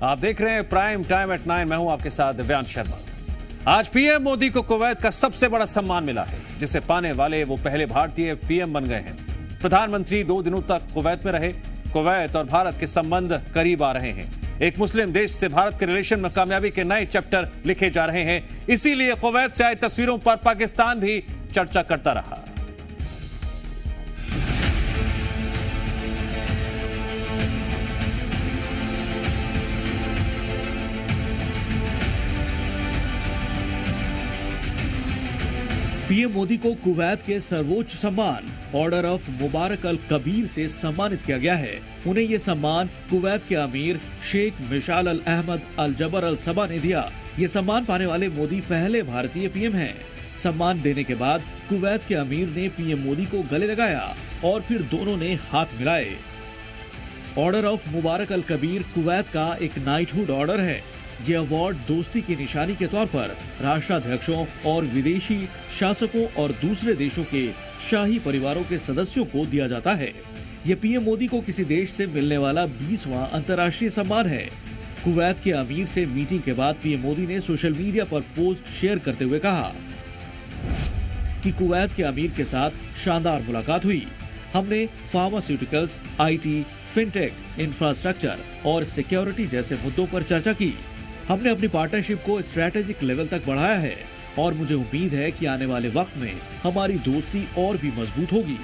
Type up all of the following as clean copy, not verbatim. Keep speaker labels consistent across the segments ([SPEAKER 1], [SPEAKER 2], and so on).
[SPEAKER 1] आप देख रहे हैं प्राइम टाइम एट 9। मैं हूं आपके साथ दिव्यांश शर्मा। आज पीएम मोदी को कुवैत का सबसे बड़ा सम्मान मिला है, जिसे पाने वाले वो पहले भारतीय पीएम बन गए हैं। प्रधानमंत्री 2 दिनों तक कुवैत में रहे। कुवैत और भारत के संबंध करीब आ रहे हैं। एक मुस्लिम देश से भारत के रिलेशन में कामयाबी के नए चैप्टर लिखे जा रहे हैं। इसीलिए कुवैत से आई तस्वीरों पर पाकिस्तान भी चर्चा करता रहा।
[SPEAKER 2] पीएम मोदी को कुवैत के सर्वोच्च सम्मान order of Mubarak al Kabir से सम्मानित किया गया है। उन्हें ये सम्मान कुवैत के अमीर शेख मिशाल अल अहमद अल जबर अल सबा ने दिया। ये सम्मान पाने वाले मोदी पहले भारतीय पीएम हैं। सम्मान देने के बाद कुवैत के अमीर ने पीएम मोदी को गले लगाया और फिर दोनों ने हाथ मिलाए। Order of Mubarak al Kabir Kuwait का एक नाइटहुड ऑर्डर है। ये अवार्ड दोस्ती की निशानी के तौर पर राष्ट्राध्यक्षों और विदेशी शासकों और दूसरे देशों के शाही परिवारों के सदस्यों को दिया जाता है। ये पीएम मोदी को किसी देश से मिलने वाला 20वां अंतर्राष्ट्रीय सम्मान है। कुवैत के अमीर से मीटिंग के बाद पीएम मोदी ने सोशल मीडिया पर पोस्ट शेयर करते हुए कहा कि कुवैत के अमीर के साथ शानदार मुलाकात हुई। हमने फार्मास्यूटिकल्स, आईटी, फिनटेक, इंफ्रास्ट्रक्चर और सिक्योरिटी जैसे मुद्दों पर चर्चा की। हमने अपनी पार्टनरशिप को स्ट्रैटेजिक लेवल तक बढ़ाया है और मुझे उम्मीद है कि आने वाले वक्त में हमारी दोस्ती और भी मजबूत होगी।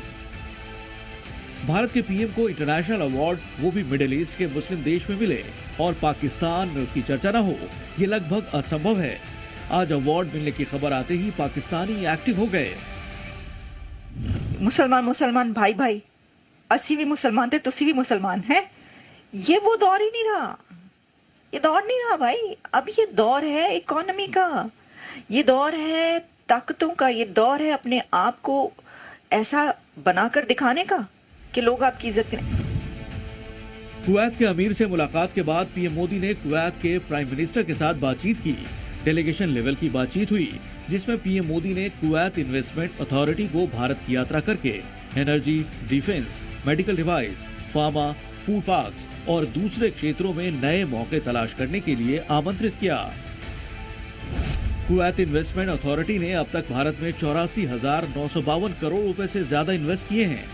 [SPEAKER 2] भारत के पीएम को इंटरनेशनल अवार्ड, वो भी मिडिल ईस्ट के मुस्लिम देश में मिले और पाकिस्तान में उसकी चर्चा न हो, ये लगभग असंभव है। आज अवार्ड मिलने की खबर आते ही पाकिस्तानी एक्टिव हो गए।
[SPEAKER 3] मुसलमान भाई भाई, असी भी मुसलमान थे, तुसी भी मुसलमान है। ये वो दौर ही नहीं रहा। ये दौर नहीं रहा भाई। अब ये दौर है इकोनॉमी का, ये दौर है ताकतों का, ये दौर है अपने आप को ऐसा बनाकर दिखाने का कि लोग आपकी इज्जत करें।
[SPEAKER 2] कुवैत के अमीर से मुलाकात के बाद पीएम मोदी ने कुवैत के प्राइम मिनिस्टर के साथ बातचीत की। डेलीगेशन लेवल की बातचीत हुई, जिसमें पीएम मोदी ने कुवैत इन्वेस्टमेंट अथॉरिटी को भारत की यात्रा करके energy, defence, medical device, pharma, food parks और दूसरे क्षेत्रों में नए मौके तलाश करने के लिए आमंत्रित किया। कुवैत इन्वेस्टमेंट अथॉरिटी ने अब तक भारत में 84,952 करोड़ रुपए से ज्यादा इन्वेस्ट किए हैं।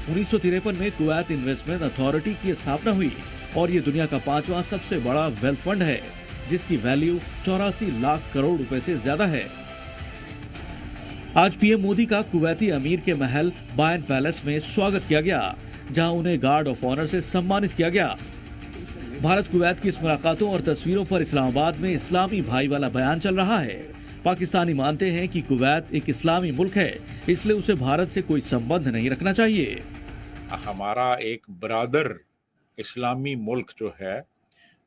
[SPEAKER 2] 1953 में कुवैत इन्वेस्टमेंट अथॉरिटी की स्थापना हुई और ये दुनिया का 5वां सबसे बड़ा वेल्थ फंड है, जिसकी वैल्यू 84 लाख करोड़ रुपए से ज्यादा है। आज पीएम मोदी का कुवैती अमीर के महल बायन पैलेस में स्वागत किया गया, जहां उन्हें गार्ड ऑफ ऑनर से सम्मानित किया गया। भारत कुवैत की इस मुलाकातों और तस्वीरों पर इस्लामाबाद में इस्लामी भाई वाला बयान चल रहा है। पाकिस्तानी मानते हैं कि कुवैत एक इस्लामी मुल्क है, इसलिए उसे भारत से कोई संबंध नहीं रखना चाहिए।
[SPEAKER 4] हमारा एक ब्रादर इस्लामी मुल्क जो है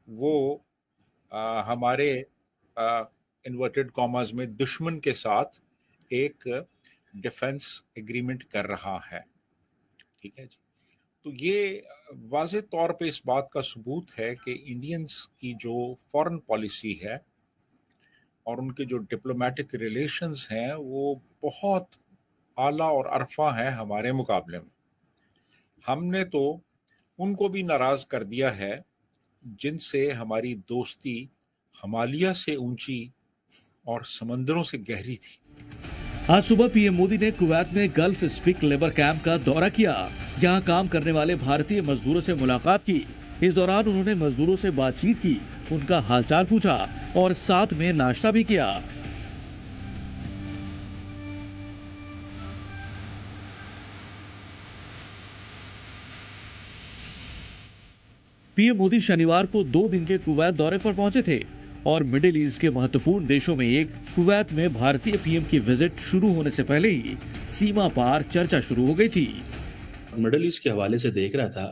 [SPEAKER 4] वो हमारे इन्वर्टेड कॉमास में दुश्मन के साथ एक डिफेंस एग्रीमेंट कर रहा है। ठीक है जी। तो ये वाज़े तौर पे इस बात का सबूत है कि इंडियंस की जो फॉरेन पॉलिसी है और उनके जो डिप्लोमेटिक रिलेशंस हैं वो बहुत आला और अरफा हैं हमारे मुकाबले में। हमने तो उनको भी नाराज़ कर दिया है जिनसे हमारी दोस्ती हिमालय से ऊंची और समंदरों से गहरी थी।
[SPEAKER 2] आज सुबह पीएम मोदी ने कुवैत में गल्फ स्पिक लेबर कैंप का दौरा किया, जहां काम करने वाले भारतीय मजदूरों से मुलाकात की। इस दौरान उन्होंने मजदूरों से बातचीत की, उनका हालचाल पूछा और साथ में नाश्ता भी किया। पीएम मोदी शनिवार को 2 दिन के कुवैत दौरे पर पहुंचे थे और मिडिल ईस्ट के महत्वपूर्ण देशों में एक कुवैत में भारतीय पीएम की विजिट शुरू होने से पहले ही सीमा पार चर्चा शुरू हो गई थी।
[SPEAKER 5] मिडिल ईस्ट के हवाले से देख रहा था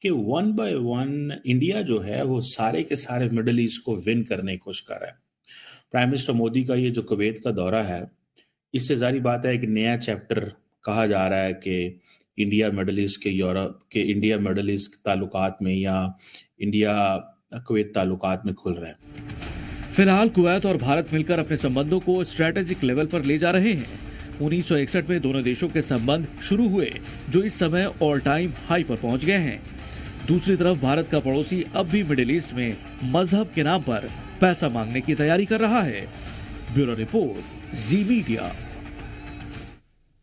[SPEAKER 5] कि 1 बाय 1 इंडिया जो है वो सारे के सारे मिडिल ईस्ट को विन करने की कोशिश कर रहा है। प्राइम मिनिस्टर मोदी का ये जो कुवैत का दौरा है, इससे जारी बात है एक नया चैप्टर कहा जा रहा है कि इंडिया मिडिल ईस्ट के यूरोप के इंडिया मिडिल ईस्ट ताल्लुकात में या इंडिया कुवैत ताल्लुकात में खुल रहा है।
[SPEAKER 2] फिलहाल कुवैत और भारत मिलकर अपने संबंधों को स्ट्रैटेजिक लेवल पर ले जा रहे हैं। 1961 में दोनों देशों के संबंध शुरू हुए, जो इस समय ऑल टाइम हाई पर पहुंच गए हैं। दूसरी तरफ भारत का पड़ोसी अब भी मिडिल ईस्ट में मजहब के नाम पर पैसा मांगने की तैयारी कर रहा है। ब्यूरो रिपोर्ट, जी मीडिया।